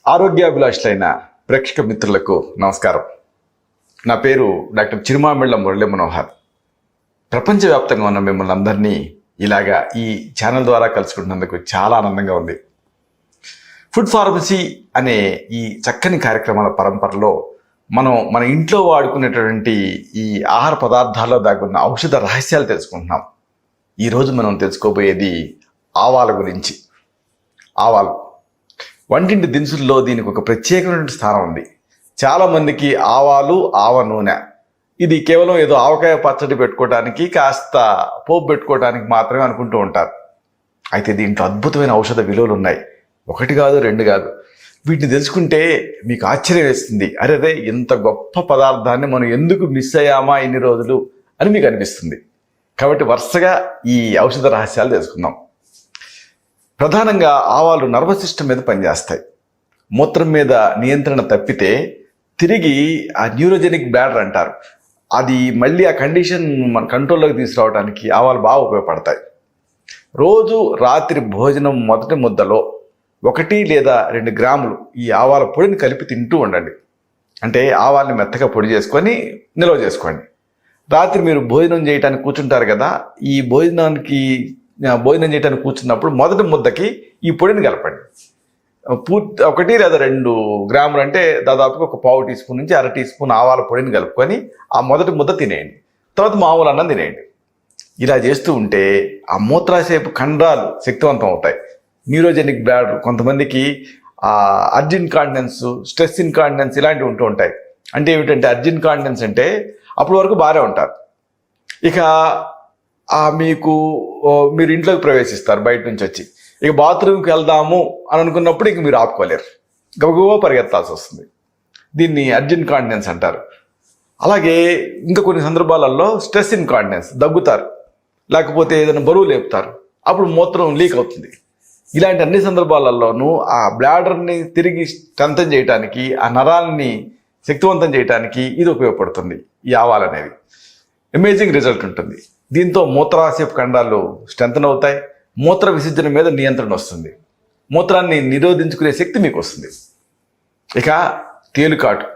ఆరోగ్యాభిలాషులైన ప్రేక్షక మిత్రులకు నమస్కారం. నా పేరు డాక్టర్ చిరుమామిళ్ళ మురళీ మనోహర్. ప్రపంచవ్యాప్తంగా ఉన్న మిమ్మల్ని అందరినీ ఇలాగా ఈ ఛానల్ ద్వారా కలుసుకుంటున్నందుకు చాలా ఆనందంగా ఉంది. ఫుడ్ ఫార్మసీ అనే ఈ చక్కని కార్యక్రమాల పరంపరలో మనం మన ఇంట్లో వాడుకునేటువంటి ఈ ఆహార పదార్థాల్లో దాగున్న ఔషధ రహస్యాలు తెలుసుకుంటున్నాం. ఈరోజు మనం తెలుసుకోబోయేది ఆవాల గురించి. ఆవాలు వంటింటి దినుసుల్లో దీనికి ఒక ప్రత్యేకమైన స్థానం ఉంది. చాలామందికి ఆవాలు, ఆవ నూనె ఇది కేవలం ఏదో ఆవకాయ పచ్చడి పెట్టుకోవడానికి, కాస్త పోపు పెట్టుకోవడానికి మాత్రమే అనుకుంటూ ఉంటారు. అయితే దీంట్లో అద్భుతమైన ఔషధ విలువలు ఉన్నాయి. ఒకటి కాదు, రెండు కాదు. వీటిని తెలుసుకుంటే మీకు ఆశ్చర్యం వేస్తుంది. అరే ఇంత గొప్ప పదార్థాన్ని మనం ఎందుకు మిస్ అయ్యామా ఇన్ని రోజులు అని మీకు అనిపిస్తుంది. కాబట్టి వరుసగా ఈ ఔషధ రహస్యాలు తెలుసుకుందాం. ప్రధానంగా ఆవాలు నర్వస్ సిస్టమ్ మీద పనిచేస్తాయి. మూత్రం మీద నియంత్రణ తప్పితే తిరిగి ఆ న్యూరోజెనిక్ బ్లాడర్ అంటారు, అది మళ్ళీ ఆ కండిషన్ మన కంట్రోల్లోకి తీసుకురావడానికి ఆవాలు బాగా ఉపయోగపడతాయి. రోజు రాత్రి భోజనం మొదటి ముద్దలో 1 లేదా 2 గ్రాములు ఈ ఆవాల పొడిని కలిపి తింటూ ఉండండి. అంటే ఆవాల్ని మెత్తగా పొడి చేసుకొని నిల్వ చేసుకోండి. రాత్రి మీరు భోజనం చేయడానికి కూర్చుంటారు కదా, ఈ భోజనం చేయడానికి కూర్చున్నప్పుడు మొదటి ముద్దకి ఈ పొడిని కలపండి. 1 లేదా 2 గ్రాములు అంటే దాదాపుగా ఒక 1/2 టీ స్పూన్ నుంచి 1/2 టీ స్పూన్ ఆవాల పొడిని కలుపుకొని ఆ మొదటి ముద్ద తినేయండి. తర్వాత మామూలు అన్నం తినేయండి. ఇలా చేస్తూ ఉంటే ఆ మూత్రాశయపు కండరాలు శక్తివంతం అవుతాయి. న్యూరోజెనిక్ బ్లాడర్, కొంతమందికి అర్జిన్ కాంటినెన్స్, స్ట్రెస్ ఇన్కాంటినెన్స్ ఇలాంటివి ఉంటూ ఉంటాయి. అంటే ఏమిటంటే అర్జిన్ కాంటినెన్స్ అంటే అప్పటి వరకు బాగానే ఉంటారు, ఇక మీరు ఇంట్లోకి ప్రవేశిస్తారు బయట నుంచి వచ్చి, ఇక బాత్రూమ్కి వెళ్దాము అని అనుకున్నప్పుడు ఇక మీరు ఆపుకోలేరు, గబగబా పరిగెత్తాల్సి వస్తుంది. దీన్ని అర్జిన్ కాంటినెన్స్ అంటారు. అలాగే ఇంకా కొన్ని సందర్భాలలో స్ట్రెస్ ఇన్కాంటినెన్స్, దగ్గుతారు, లేకపోతే ఏదైనా బరువు లేపుతారు, అప్పుడు మూత్రం లీక్ అవుతుంది. ఇలాంటి అన్ని సందర్భాలలోనూ ఆ బ్లాడర్ని తిరిగి స్ట్రెంథన్ చేయడానికి, ఆ నరాల్ని శక్తివంతం చేయడానికి ఇది ఉపయోగపడుతుంది. ఈ ఆవాలు అనేవి అమేజింగ్ రిజల్ట్ ఉంటుంది. దీంతో మూత్రాశయపు కండాలు స్ట్రెంథన్ అవుతాయి, మూత్ర విసర్జన మీద నియంత్రణ వస్తుంది, మూత్రాన్ని నిరోధించుకునే శక్తి మీకు వస్తుంది. ఇక తేలుకాటు,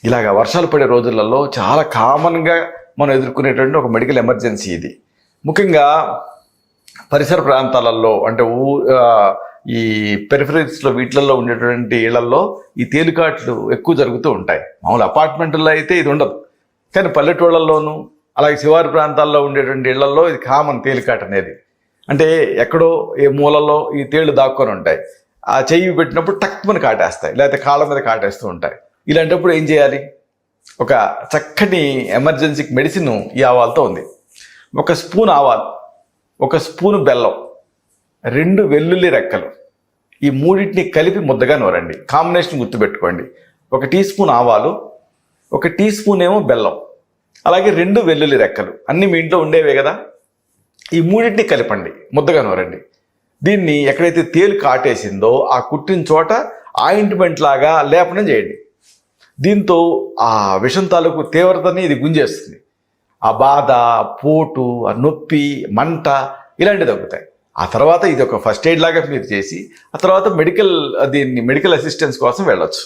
ఇలాగా వర్షాలు పడే రోజులలో చాలా కామన్గా మనం ఎదుర్కొనేటువంటి ఒక మెడికల్ ఎమర్జెన్సీ ఇది. ముఖ్యంగా పరిసర ప్రాంతాలలో, అంటే ఈ పెరిఫరీస్లో వీటిలలో ఉండేటువంటి ఇళ్లలో ఈ తేలికాట్లు ఎక్కువ జరుగుతూ ఉంటాయి. మామూలు అపార్ట్మెంట్లో అయితే ఇది ఉండదు, కానీ పల్లెటూళ్ళల్లోనూ అలాగే శివారు ప్రాంతాల్లో ఉండేటువంటి ఇళ్లలో ఇది కామన్ తేలికాట్ అనేది. అంటే ఎక్కడో ఏ మూలలో ఈ తేళ్లు దాక్కొని ఉంటాయి, ఆ చెయ్యి పెట్టినప్పుడు టక్మని కాటేస్తాయి, లేకపోతే కాళ్ళ మీద కాటేస్తూ ఉంటాయి. ఇలాంటప్పుడు ఏం చేయాలి? ఒక చక్కని ఎమర్జెన్సీ మెడిసిన్ ఈ ఆవాలతో ఉంది. 1 స్పూన్ ఆవాలు, 1 స్పూను బెల్లం, 2 వెల్లుల్లి రెక్కలు, ఈ మూడింటిని కలిపి ముద్దగా నూరండి. కాంబినేషన్ గుర్తుపెట్టుకోండి. 1 టీ స్పూన్ ఆవాలు, 1 టీ స్పూన్ ఏమో బెల్లం, అలాగే 2 వెల్లుల్లి రెక్కలు, అన్నీ మీ ఇంట్లో ఉండేవే కదా. ఈ మూడింటిని కలిపండి, ముద్దగా నూరండి. దీన్ని ఎక్కడైతే తేలు కాటేసిందో ఆ కుట్టిన చోట ఆయింట్మెంట్ లాగా లేపనం చేయండి. దీంతో ఆ విషం తాలూకు తీవ్రతని ఇది గుంజేస్తుంది. ఆ బాధ, పోటు, ఆ నొప్పి, మంట ఇలాంటివి తగ్గుతాయి. ఆ తర్వాత ఇది ఒక ఫస్ట్ ఎయిడ్ లాగా మీరు చేసి ఆ తర్వాత మెడికల్ అసిస్టెన్స్ కోసం వెళ్ళొచ్చు.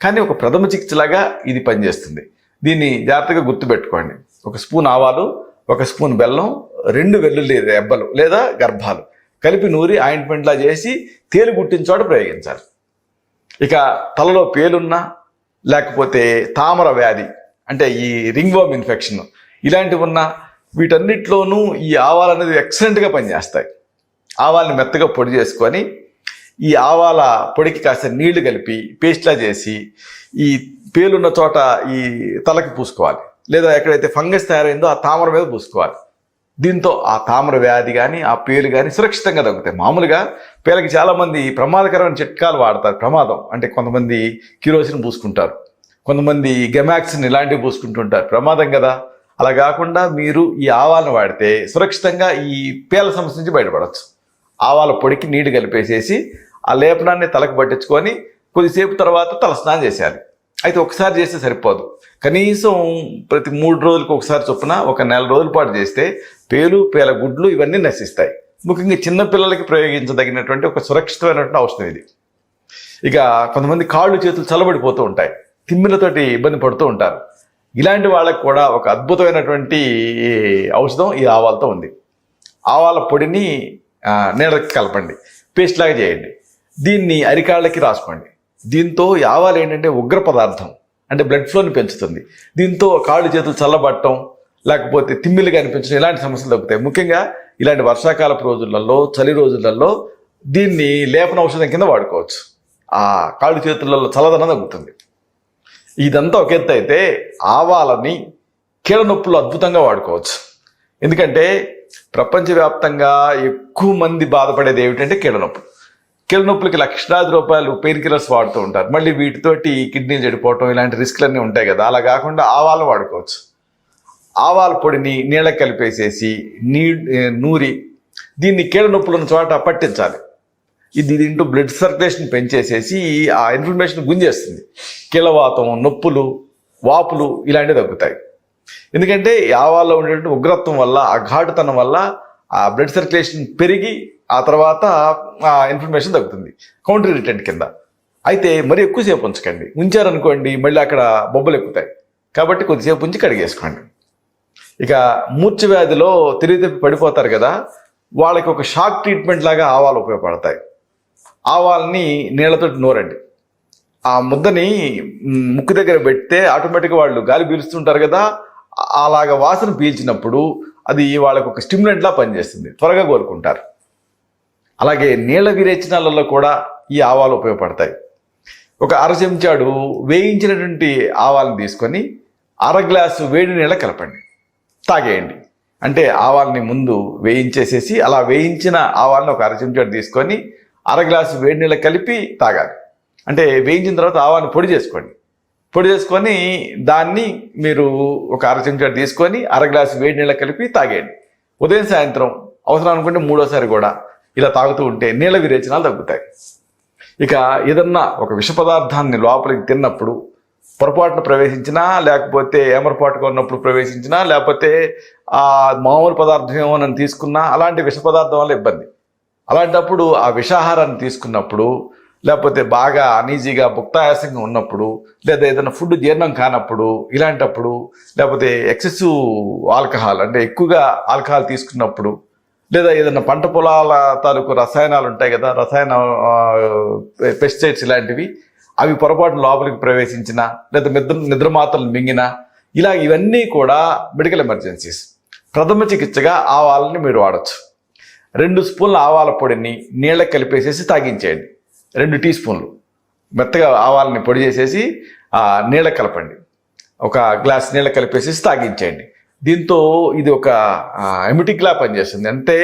కానీ ఒక ప్రథమ చికిత్సలాగా ఇది పనిచేస్తుంది. దీన్ని జాగ్రత్తగా గుర్తుపెట్టుకోండి. 1 స్పూన్ ఆవాలు, 1 స్పూన్ బెల్లం, 2 వెల్లుల్లి రెబ్బలు లేదా గర్భాలు కలిపి నూరి ఆయింట్మెంట్లా చేసి తేలు గుట్టిన చోట ప్రయోగించాలి. ఇక తలలో పేలున్నా, లేకపోతే తామర వ్యాధి అంటే ఈ రింగ్వర్మ్ ఇన్ఫెక్షన్ ఇలాంటివి ఉన్నా, వీటన్నిటిలోనూ ఈ ఆవాలు అనేది ఎక్సలెంట్గా పనిచేస్తాయి. ఆవాల్ని మెత్తగా పొడి చేసుకొని ఈ ఆవాల పొడికి కాస్త నీళ్లు కలిపి పేస్ట్లా చేసి ఈ పేలున్న చోట ఈ తలకి పూసుకోవాలి, లేదా ఎక్కడైతే ఫంగస్ తయారైందో ఆ తామర మీద పూసుకోవాలి. దీంతో ఆ తామర వ్యాధి కానీ ఆ పేలు కానీ సురక్షితంగా తగ్గుతాయి. మామూలుగా పేలకి చాలామంది ప్రమాదకరమైన చిట్కాలు వాడతారు. ప్రమాదం అంటే కొంతమంది కిరోసిన్ పూసుకుంటారు, కొంతమంది గెమాక్సిన్ ఇలాంటివి పూసుకుంటుంటారు. ప్రమాదం కదా. అలా కాకుండా మీరు ఈ ఆవాలను వాడితే సురక్షితంగా ఈ పేల సమస్య నుంచి బయటపడవచ్చు. ఆవాల పొడికి నీళ్లు కలిపేసేసి ఆ లేపనాన్ని తలకు పట్టించుకొని కొద్దిసేపు తర్వాత తల స్నానం చేసేయాలి. అయితే ఒకసారి చేస్తే సరిపోదు, కనీసం ప్రతి 3 రోజులకు ఒకసారి చొప్పున 1 నెల రోజుల పాటు చేస్తే పేల గుడ్లు ఇవన్నీ నశిస్తాయి. ముఖ్యంగా చిన్నపిల్లలకి ప్రయోగించదగినటువంటి ఒక సురక్షితమైనటువంటి ఔషధం ఇది. ఇక కొంతమంది కాళ్ళు చేతులు చల్లబడిపోతూ ఉంటాయి, తిమ్మిలతోటి ఇబ్బంది పడుతూ ఉంటారు. ఇలాంటి వాళ్ళకు కూడా ఒక అద్భుతమైనటువంటి ఔషధం ఈ ఆవాలతో ఉంది. ఆవాల పొడిని నీళ్ళకి కలపండి, పేస్ట్ లాగా చేయండి, దీన్ని అరికాళ్ళకి రాసుకోండి. దీంతో ఈ ఆవాలు ఏంటంటే ఉగ్ర పదార్థం, అంటే బ్లడ్ ఫ్లోని పెంచుతుంది. దీంతో కాళ్ళు చేతులు చల్లబడటం, లేకపోతే తిమ్మిలు కనిపించడం, ఇలాంటి సమస్యలు తగ్గుతాయి. ముఖ్యంగా ఇలాంటి వర్షాకాలపు రోజులలో, చలి రోజులలో దీన్ని లేపన ఔషధం కింద వాడుకోవచ్చు. ఆ కాళ్ళు చేతులలో చల్లదనం తగ్గుతుంది. ఇదంతా ఒక ఎత్తు అయితే ఆవాలని కీళ్ళ నొప్పులు అద్భుతంగా వాడుకోవచ్చు. ఎందుకంటే ప్రపంచవ్యాప్తంగా ఎక్కువ మంది బాధపడేది ఏమిటంటే కీళ్ళ నొప్పులు. కీళ్ళ నొప్పులకి లక్షలాది రూపాయలు పెయిన్ కిల్లర్స్ వాడుతూ ఉంటారు. మళ్ళీ వీటితోటి కిడ్నీలు చెడిపోవటం, ఇలాంటి రిస్క్లన్నీ ఉంటాయి కదా. అలా కాకుండా ఆవాలు వాడుకోవచ్చు. ఆవాల పొడిని నీళ్ళకి కలిపేసేసి నూరి దీన్ని కీళ్ళ నొప్పులు ఉన్న చోట పట్టించాలి. ఇది దీంట్లో బ్లడ్ సర్క్యులేషన్ పెంచేసేసి ఆ ఇన్ఫ్లమేషన్ గుంజేస్తుంది. కీళ్ళవాతం, నొప్పులు, వాపులు ఇలాంటివి తగ్గుతాయి. ఎందుకంటే ఆవాల్లో ఉండేటువంటి ఉగ్రత్వం వల్ల, ఆ ఘాటుతనం వల్ల ఆ బ్లడ్ సర్క్యులేషన్ పెరిగి ఆ తర్వాత ఆ ఇన్ఫ్లమేషన్ తగ్గుతుంది, కౌంటర్ ఇరిటెంట్ కింద. అయితే మరి ఎక్కువసేపు ఉంచకండి, ఉంచారనుకోండి మళ్ళీ అక్కడ బొబ్బలు ఎక్కుతాయి. కాబట్టి కొద్దిసేపు ఉంచి కడిగేసుకోండి. ఇక మూర్ఛ వ్యాధిలో తిరిగి పడిపోతారు కదా, వాళ్ళకి ఒక షాక్ ట్రీట్మెంట్ లాగా ఆవాలు ఉపయోగపడతాయి. ఆవాల్ని నీళ్ళతో నూరండి. ఆ ముద్దని ముక్కు దగ్గర పెడితే ఆటోమేటిక్గా వాళ్ళు గాలి పీలుస్తుంటారు కదా, అలాగ వాసన పీల్చినప్పుడు అది వాళ్ళకు ఒక స్టిమ్యులెంట్లా పనిచేస్తుంది, త్వరగా కోలుకుంటారు. అలాగే నీళ్ళ విరేచనాలలో కూడా ఈ ఆవాలు ఉపయోగపడతాయి. ఒక అర చెంచాడు వేయించినటువంటి ఆవాలను తీసుకొని అర గ్లాసు వేడి నీళ్ళ కలపండి, తాగేయండి. అంటే ఆవాల్ని ముందు వేయించేసేసి అలా వేయించిన ఆవాలను ఒక అర చెంచాడు తీసుకొని అర గ్లాసు వేడి నీళ్ళ కలిపి తాగాలి. అంటే వేయించిన తర్వాత ఆవాలను పొడి చేసుకోండి. పొడి చేసుకొని దాన్ని మీరు ఒక అర చెంచాడు తీసుకొని అర గ్లాసు వేడి నీళ్ళ కలిపి తాగేయండి. ఉదయం సాయంత్రం అవసరం అనుకుంటే మూడోసారి కూడా ఇలా తాగుతూ ఉంటే నీళ్ళ విరేచనాలు తగ్గుతాయి. ఇక ఏదన్నా ఒక విష పదార్థాన్ని లోపలికి తిన్నప్పుడు పొరపాటున ప్రవేశించినా, లేకపోతే ఏమరపాటుగా ఉన్నప్పుడు ప్రవేశించినా, లేకపోతే ఆ మామూలు పదార్థం ఏమో నన్ను తీసుకున్నా, అలాంటి విష పదార్థం వల్ల ఇబ్బంది. అలాంటప్పుడు ఆ విషాహారాన్ని తీసుకున్నప్పుడు, లేకపోతే బాగా అనీజీగా భుక్తాయాసంగా ఉన్నప్పుడు, లేదా ఏదైనా ఫుడ్ జీర్ణం కానప్పుడు, ఇలాంటప్పుడు, లేకపోతే ఎక్సెసివ్ ఆల్కహాల్ అంటే ఎక్కువగా ఆల్కహాల్ తీసుకున్నప్పుడు, లేదా ఏదైనా పంట పొలాల తాలూకు రసాయనాలు ఉంటాయి కదా, రసాయన పెస్టిసైడ్స్ ఇలాంటివి, అవి పొరపాటు లోపలికి ప్రవేశించినా, లేదా నిద్ర మాత్రలు మింగినా, ఇవన్నీ కూడా మెడికల్ ఎమర్జెన్సీస్. ప్రథమ చికిత్సగా ఆవాలని మీరు వాడచ్చు. 2 స్పూన్ల ఆవాల పొడిని నీళ్ళకి కలిపేసేసి తాగించేయండి. 2 టీ స్పూన్లు మెత్తగా ఆవాలని పొడి చేసేసి నీళ్ళకి కలపండి. ఒక గ్లాస్ నీళ్ళకి కలిపేసేసి తాగించేయండి. దీంతో ఇది ఒక ఎమిటిక్లా పనిచేస్తుంది, అంటే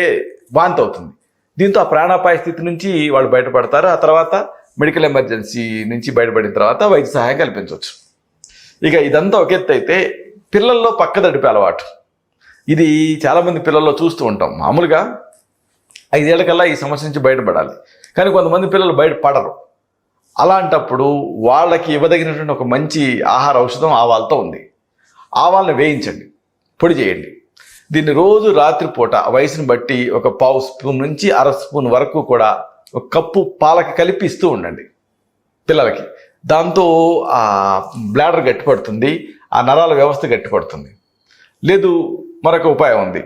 వాంతి అవుతుంది. దీంతో ఆ ప్రాణాపాయ స్థితి నుంచి వాళ్ళు బయటపడతారు. ఆ తర్వాత మెడికల్ ఎమర్జెన్సీ నుంచి బయటపడిన తర్వాత వైద్య సహాయం కల్పించవచ్చు. ఇక ఇదంతా ఒక ఎత్తు అయితే పిల్లల్లో పక్కదడిపే అలవాటు. ఇది చాలామంది పిల్లల్లో చూస్తూ ఉంటాం. మామూలుగా 5 ఏళ్లకల్లా ఈ సమస్య నుంచి బయటపడాలి, కానీ కొంతమంది పిల్లలు బయటపడరు. అలాంటప్పుడు వాళ్ళకి ఇవ్వదగినటువంటి ఒక మంచి ఆహార ఔషధం ఆవాలతో ఉంది. ఆవాలను వేయించండి, పొడి చేయండి. దీన్ని రోజు రాత్రిపూట వయసుని బట్టి ఒక 1/2 స్పూన్ నుంచి అర స్పూన్ వరకు కూడా ఒక కప్పు పాలకి కలిపి ఇస్తూ ఉండండి పిల్లలకి. దాంతో ఆ బ్లాడర్ గట్టిపడుతుంది, ఆ నరాల వ్యవస్థ గట్టిపడుతుంది. లేదు మరొక ఉపాయం ఉంది.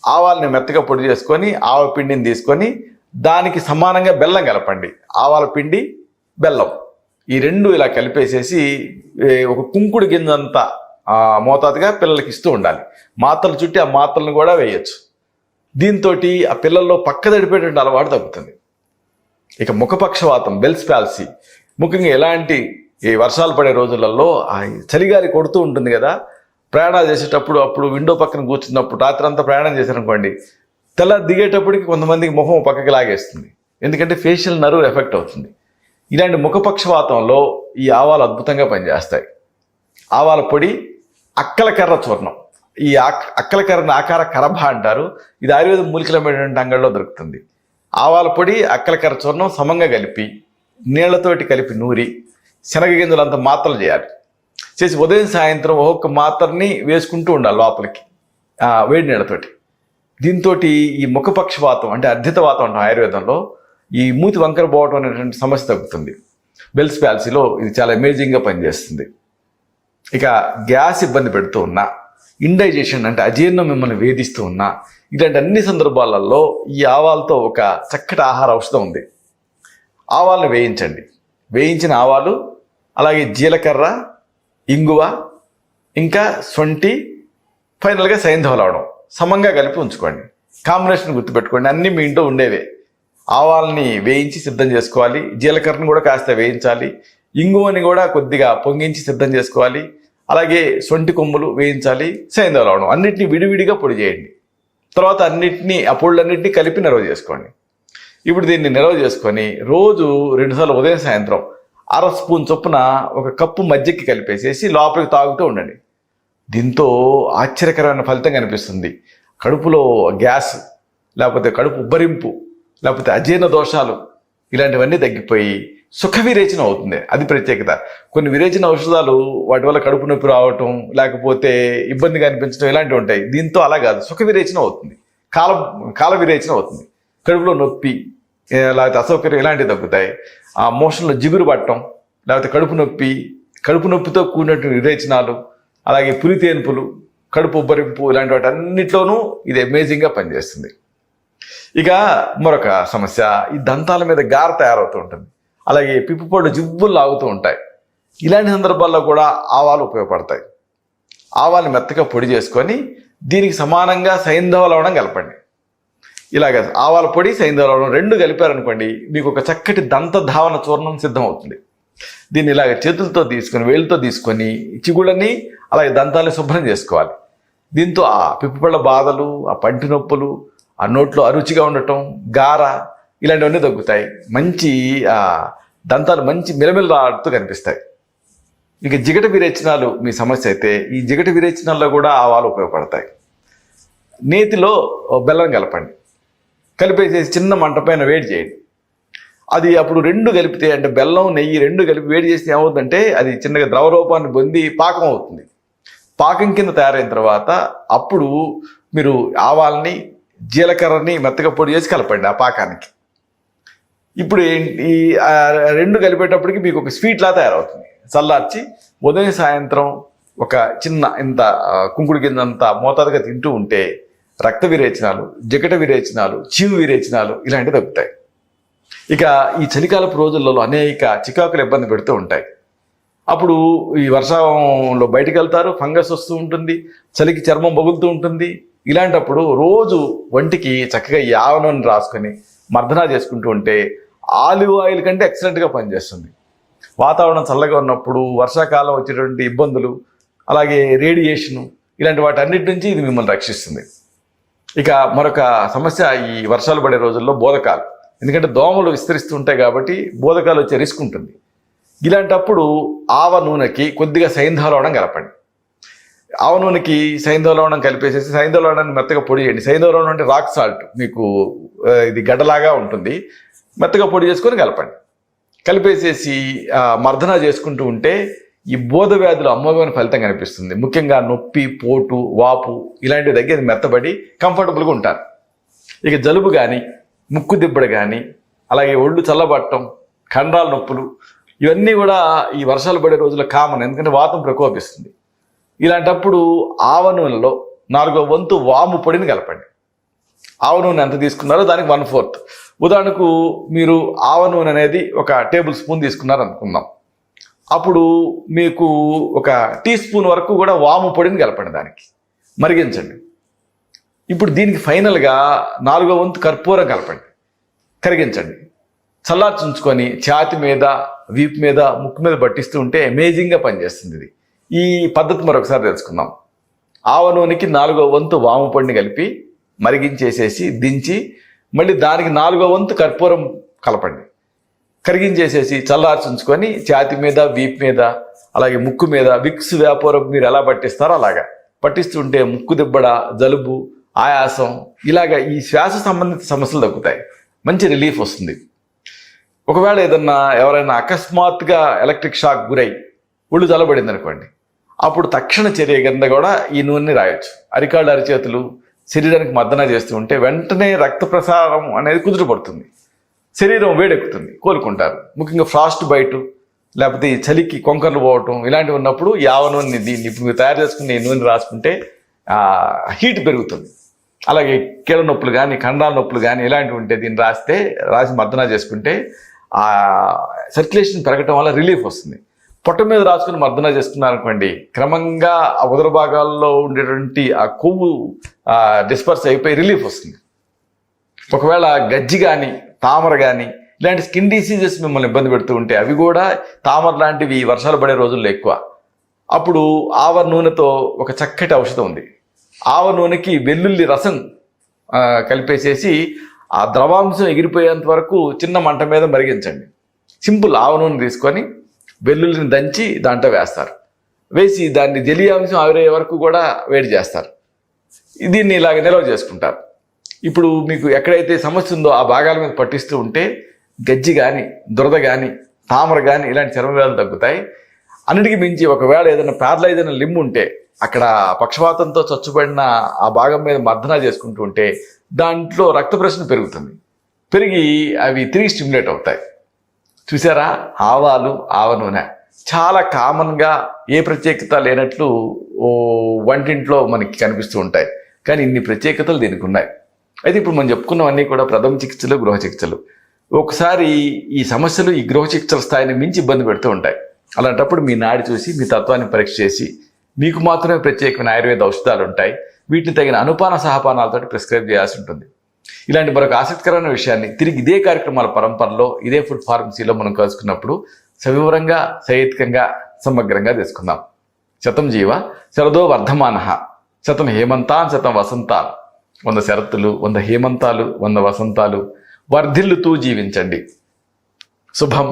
ఆవాలని మెత్తగా పొడి చేసుకొని ఆవ పిండిని తీసుకొని దానికి సమానంగా బెల్లం కలపండి. ఆవాల పిండి, బెల్లం ఈ 2 ఇలా కలిపేసేసి ఒక కుంకుడు గింజంతా మోతాదుగా పిల్లలకి ఇస్తూ ఉండాలి. మాత్రలు చుట్టి ఆ మాత్రలను కూడా వేయచ్చు. దీంతో ఆ పిల్లల్లో పక్కదడిపేటువంటి అలవాటు తగ్గుతుంది. ఇక ముఖపక్షవాతం, బెల్స్ పాల్సీ, ముఖ్యంగా ఎలాంటి ఈ వర్షాలు పడే రోజులలో చలిగాలి కొడుతూ ఉంటుంది కదా, ప్రయాణాలు చేసేటప్పుడు అప్పుడు విండో పక్కన కూర్చున్నప్పుడు రాత్రి అంతా ప్రయాణం చేశారనుకోండి, తెల్ల దిగేటప్పటికి కొంతమందికి ముఖం పక్కకి లాగేస్తుంది. ఎందుకంటే ఫేషియల్ నర్వ్ ఎఫెక్ట్ అవుతుంది. ఇలాంటి ముఖపక్షవాతంలో ఈ ఆవాలు అద్భుతంగా పనిచేస్తాయి. ఆవాల పొడి, అక్కల కర్ర చూర్ణం. ఈ అక్కల కర్రని ఆకార కరభ అంటారు. ఇది ఆయుర్వేద మూలికలమైనటువంటి అంగళ్ళలో దొరుకుతుంది. ఆవాల పొడి, అక్కల కర్ర చూర్ణం సమంగా కలిపి నీళ్లతోటి కలిపి నూరి శనగ గింజలంతా మాత్రలు చేయాలి. చేసి ఉదయం సాయంత్రం ఒక్కొక్క మాత్రని వేసుకుంటూ ఉండాలి లోపలికి వేడి నీళ్ళతోటి. దీంతో ఈ ముఖపక్షవాతం అంటే అర్ధితవాతం అంటాం ఆయుర్వేదంలో, ఈ మూతి వంకర పోవటం అనేటువంటి సమస్య తగ్గుతుంది. బెల్స్ ప్యాల్సీలో ఇది చాలా అమేజింగ్గా పనిచేస్తుంది. ఇక గ్యాస్ ఇబ్బంది పెడుతూ ఉన్నా, ఇండైజెషన్ అంటే అజీర్ణం మిమ్మల్ని వేధిస్తూ ఉన్నా, ఇలాంటి అన్ని సందర్భాలలో ఈ ఆవాలతో ఒక చక్కటి ఆహార ఔషధం ఉంది. ఆవాలను వేయించండి. వేయించిన ఆవాలు, అలాగే జీలకర్ర, ఇంగువ, ఇంకా సొంటి, ఫైనల్గా సైంధవ లవణం సమంగా కలిపి ఉంచుకోండి. కాంబినేషన్ గుర్తుపెట్టుకోండి, అన్నీ మీ ఇంట్లో ఉండేవే. ఆవాలని వేయించి సిద్ధం చేసుకోవాలి, జీలకర్రను కూడా కాస్త వేయించాలి, ఇంగువని కూడా కొద్దిగా పొంగించి సిద్ధం చేసుకోవాలి, అలాగే సొంటి కొమ్ములు వేయించాలి, సైంధవ లవణం అన్నిటినీ విడివిడిగా పొడి చేయండి. తర్వాత ఆ పొళ్ళన్నింటినీ కలిపి నిల్వ చేసుకోండి. ఇప్పుడు దీన్ని నిల్వ చేసుకొని రోజు 2 సార్లు ఉదయం సాయంత్రం 1/2 స్పూన్ చొప్పున 1 కప్పు మజ్జిగకి కలిపేసేసి లోపలికి తాగుతూ ఉండండి. దీంతో ఆశ్చర్యకరమైన ఫలితం కనిపిస్తుంది. కడుపులో గ్యాస్, లేకపోతే కడుపు ఉబ్బరింపు, లేకపోతే అజీర్ణ దోషాలు ఇలాంటివన్నీ తగ్గిపోయి సుఖ విరేచన అవుతుంది. అది ప్రత్యేకత. కొన్ని విరేచన ఔషధాలు వాటి వల్ల కడుపు నొప్పి రావటం, లేకపోతే ఇబ్బందిగా అనిపించడం ఇలాంటివి ఉంటాయి. దీంతో అలా కాదు, సుఖ విరేచన అవుతుంది, కాల విరేచన అవుతుంది. కడుపులో నొప్పి, లేకపోతే అసౌకర్యం ఇలాంటివి తగ్గుతాయి. ఆ మోషన్లో జిగురు పట్టడం, లేకపోతే కడుపు నొప్పితో కూడినటువంటి విరేచనాలు, అలాగే పులితేన్పులు, కడుపు ఉబ్బరింపు ఇలాంటి వాటి అన్నిట్లోనూ ఇది అమేజింగ్గా పనిచేస్తుంది. ఇక మరొక సమస్య, ఈ దంతాల మీద గార తయారవుతూ ఉంటుంది, అలాగే పిప్పుపళ్ళు జివ్వులు లాగుతూ ఉంటాయి. ఇలాంటి సందర్భాల్లో కూడా ఆవాలు ఉపయోగపడతాయి. ఆవాలు మెత్తగా పొడి చేసుకొని దీనికి సమానంగా సైంధవ లవణం కలపండి. ఇలాగ ఆవాల పొడి, సైంధవ లవణం 2 కలిపారనుకోండి, మీకు ఒక చక్కటి దంత ధావన చూర్ణం సిద్ధం అవుతుంది. దీన్ని ఇలాగ చేతులతో తీసుకొని, వేలుతో తీసుకొని చిగుళ్ళని అలాగే దంతాలని శుభ్రం చేసుకోవాలి. దీంతో ఆ పిప్పుపళ్ళ బాధలు, ఆ పంటి నొప్పులు, ఆ నోట్లో అరుచిగా ఉండటం, గార ఇలాంటివన్నీ తగ్గుతాయి. మంచి దంతాలు మంచి మిలమిలలాడుతూ కనిపిస్తాయి. ఇక జిగట విరేచనాలు మీ సమస్య అయితే ఈ జిగట విరేచనాల్లో కూడా ఆవాలు ఉపయోగపడతాయి. నేతిలో బెల్లం కలపండి, కలిపేసేసి చిన్న మంట పైన వేడి చేయండి. అది అప్పుడు 2 కలిపితే, అంటే బెల్లం నెయ్యి 2 కలిపి వేడి చేస్తే ఏమవుతుందంటే అది చిన్నగా ద్రవ రూపాన్ని పొంది పాకం అవుతుంది. పాకం కింద తయారైన తర్వాత అప్పుడు మీరు ఆవాలని, జీలకర్రని మెత్తగా పొడి చేసి కలపండి ఆ పాకానికి. ఇప్పుడు ఈ 2 కలిపేటప్పటికి మీకు ఒక స్వీట్లా తయారవుతుంది. చల్లార్చి ఉదయం సాయంత్రం ఒక చిన్న ఇంత కుంకుడు కిందంత మోతాదుగా తింటూ ఉంటే రక్త విరేచనాలు, జిగట విరేచనాలు, చీము విరేచనాలు ఇలాంటివి తగ్గుతాయి. ఇక ఈ చలికాలపు రోజులలో అనేక చికాకులు ఇబ్బంది పెడుతూ ఉంటాయి. అప్పుడు ఈ వర్షంలో బయటికి వెళ్తారు, ఫంగస్ వస్తూ ఉంటుంది, చలికి చర్మం పగులుతూ ఉంటుంది. ఇలాంటప్పుడు రోజు ఒంటికి చక్కగా ఈ ఆవ నూనె రాసుకొని మర్దనా చేసుకుంటూ ఉంటే ఆలివ్ ఆయిల్ కంటే ఎక్సలెంట్గా పనిచేస్తుంది. వాతావరణం చల్లగా ఉన్నప్పుడు, వర్షాకాలం వచ్చేటువంటి ఇబ్బందులు, అలాగే రేడియేషను ఇలాంటి వాటి అన్నిటి నుంచి ఇది మిమ్మల్ని రక్షిస్తుంది. ఇక మరొక సమస్య, ఈ వర్షాలు పడే రోజుల్లో బోధకాలు. ఎందుకంటే దోమలు విస్తరిస్తూ ఉంటాయి కాబట్టి బోధకాలు వచ్చే రిస్క్ ఉంటుంది. ఇలాంటప్పుడు ఆవ నూనెకి కొద్దిగా సైంధవ లవణం కలపండి. ఆవ నూనెకి సైంధవ లవణం కలిపేసేసి సైంధవ లవణాన్ని మెత్తగా పొడి చేయండి. సైంధవ లవణం అంటే రాక్ సాల్ట్, మీకు ఇది గడ్డలాగా ఉంటుంది. మెత్తగా పొడి చేసుకొని కలపండి. కలిపేసేసి మర్దన చేసుకుంటూ ఉంటే ఈ బోధ వ్యాధులు అమోఘమైన ఫలితం కనిపిస్తుంది. ముఖ్యంగా నొప్పి, పోటు, వాపు ఇలాంటివి తగ్గేది మెత్తబడి కంఫర్టబుల్గా ఉంటారు. ఇక జలుబు కానీ, ముక్కు దిబ్బడు కానీ, అలాగే ఒళ్ళు చల్లబట్టడం, కండరాల నొప్పులు ఇవన్నీ కూడా ఈ వర్షాలు పడే రోజుల్లో కామన్. ఎందుకంటే వాతం ప్రకోపిస్తుంది. ఇలాంటప్పుడు ఆవ నూనెలో 4వ వంతు వాము పొడిని కలపండి. ఆవ నూనె ఎంత తీసుకున్నారో దానికి 1/4. ఉదాహరణకు మీరు ఆవ నూనె అనేది 1 టేబుల్ స్పూన్ తీసుకున్నారు అనుకుందాం. అప్పుడు మీకు 1 టీ స్పూన్ వరకు కూడా వాము పొడిని కలపండి, దానికి మరిగించండి. ఇప్పుడు దీనికి ఫైనల్గా 4వ వంతు కర్పూరం కలపండి, కరిగించండి. చల్లార్చి ఉంచుకొని ఛాతి మీద, వీపు మీద, ముక్కు మీద పట్టిస్తూ ఉంటే అమేజింగ్గా పనిచేస్తుంది ఇది. ఈ పద్ధతి మరొకసారి తెలుసుకుందాం. ఆవ నూనెకి 4వ వంతు వాము పొడిని కలిపి మరిగించేసేసి దించి మళ్ళీ దానికి 4వ వంతు కర్పూరం కలపండి, కరిగించేసేసి చల్లార్చి ఉంచుకొని ఛాతి మీద, వీపు మీద, అలాగే ముక్కు మీద విక్స్ వ్యాపారం మీరు ఎలా పట్టిస్తారో అలాగా పట్టిస్తుంటే ముక్కు దిబ్బడ, జలుబు, ఆయాసం ఇలాగా ఈ శ్వాస సంబంధిత సమస్యలు తగ్గుతాయి. మంచి రిలీఫ్ వస్తుంది. ఒకవేళ ఎవరైనా అకస్మాత్తుగా ఎలక్ట్రిక్ షాక్ గురై ఒళ్ళు చల్లబడింది అనుకోండి, అప్పుడు తక్షణ చర్య కింద కూడా ఈ నూనెని రాయొచ్చు. అరికాళ్ళు, అరిచేతులు శరీరానికి మర్దన చేస్తూ ఉంటే వెంటనే రక్త ప్రసారం అనేది కుదుటపడుతుంది. శరీరం వేడెక్కుతుంది, కోలుకుంటారు. ముఖ్యంగా ఫ్రాస్ట్ బైట్, లేకపోతే ఈ చలికి కొంకర్లు పోవటం ఇలాంటివి ఉన్నప్పుడు ఈ ఆవ నూనె, దీన్ని ఇప్పుడు మీరు తయారు చేసుకుని ఈ నూనె రాసుకుంటే హీట్ పెరుగుతుంది. అలాగే కీళ్ళ నొప్పులు కానీ, కండరాల నొప్పులు కానీ ఇలాంటివి ఉంటే దీన్ని రాసి మర్దన చేసుకుంటే ఆ సర్క్యులేషన్ పెరగటం వల్ల రిలీఫ్ వస్తుంది. పొట్ట మీద రాసుకుని మర్దన చేసుకున్నారనుకోండి, క్రమంగా ఆ ఉదర భాగాల్లో ఉండేటువంటి ఆ కొవ్వు డిస్పర్స్ అయిపోయి రిలీఫ్ వస్తుంది. ఒకవేళ గజ్జి కానీ, తామర కానీ ఇలాంటి స్కిన్ డిసీజెస్ మిమ్మల్ని ఇబ్బంది పెడుతూ ఉంటే, అవి కూడా తామర లాంటివి వర్షాలు పడే రోజుల్లో ఎక్కువ. అప్పుడు ఆవ నూనెతో ఒక చక్కటి ఔషధం ఉంది. ఆవ నూనెకి వెల్లుల్లి రసం కలిపేసేసి ఆ ద్రవాంశం ఎగిరిపోయేంత వరకు చిన్న మంట మీద మరిగించండి. సింపుల్. ఆవ నూనె తీసుకొని వెల్లుల్లిని దంచి దాంట్లో వేస్తారు. వేసి దాన్ని జలీయాంశం ఆవిరయ్యే వరకు కూడా వేడి చేస్తారు. దీన్ని ఇలాగ నిల్వ చేసుకుంటారు. ఇప్పుడు మీకు ఎక్కడైతే సమస్య ఉందో ఆ భాగాల మీద పట్టిస్తూ ఉంటే గజ్జి కానీ, దురద కానీ, తామర కానీ ఇలాంటి చర్మ వ్యాధులు తగ్గుతాయి. అన్నిటికీ మించి ఒకవేళ ఏదైనా ప్యారలైజ్ అయిన లింబ్ ఉంటే, అక్కడ పక్షవాతంతో చచ్చుబడిన ఆ భాగం మీద మర్దన చేసుకుంటూ ఉంటే దాంట్లో రక్త ప్రసరణ పెరుగుతుంది. పెరిగి అవి తిరిగి స్టిమ్యులేట్ అవుతాయి. చూసారా? ఆవాలు, ఆవ నూనె చాలా కామన్గా ఏ ప్రత్యేకత లేనట్లు వంటింట్లో మనకి కనిపిస్తూ ఉంటాయి. కానీ ఇన్ని ప్రత్యేకతలు దీనికి ఉన్నాయి. అయితే ఇప్పుడు మనం చెప్పుకున్నవన్నీ కూడా ప్రథమ చికిత్సలు, గృహ చికిత్సలు. ఒకసారి ఈ సమస్యలు ఈ గృహ చికిత్సల స్థాయిని మించి ఇబ్బంది పెడుతూ ఉంటాయి. అలాంటప్పుడు మీ నాడి చూసి, మీ తత్వాన్ని పరీక్ష చేసి, మీకు మాత్రమే ప్రత్యేకమైన ఆయుర్వేద ఔషధాలు ఉంటాయి. వీటిని తగిన అనుపాన సహపానాలతో ప్రిస్క్రైబ్ చేయాల్సి ఉంటుంది. ఇలాంటి మరొక ఆసక్తికరమైన విషయాన్ని తిరిగి ఇదే కార్యక్రమాల పరంపరలో, ఇదే ఫుడ్ ఫార్మసీలో మనం కలుసుకున్నప్పుడు సవివరంగా, సహేతుకంగా, సమగ్రంగా తెలుసుకుందాం. శతం జీవ శరదో వర్ధమానః, శతం హేమంతాన్ శతం వసంతాన్. 100 శరత్తులు, 100 హేమంతాలు, 100 వసంతాలు వర్ధిల్లుతూ జీవించండి. శుభం.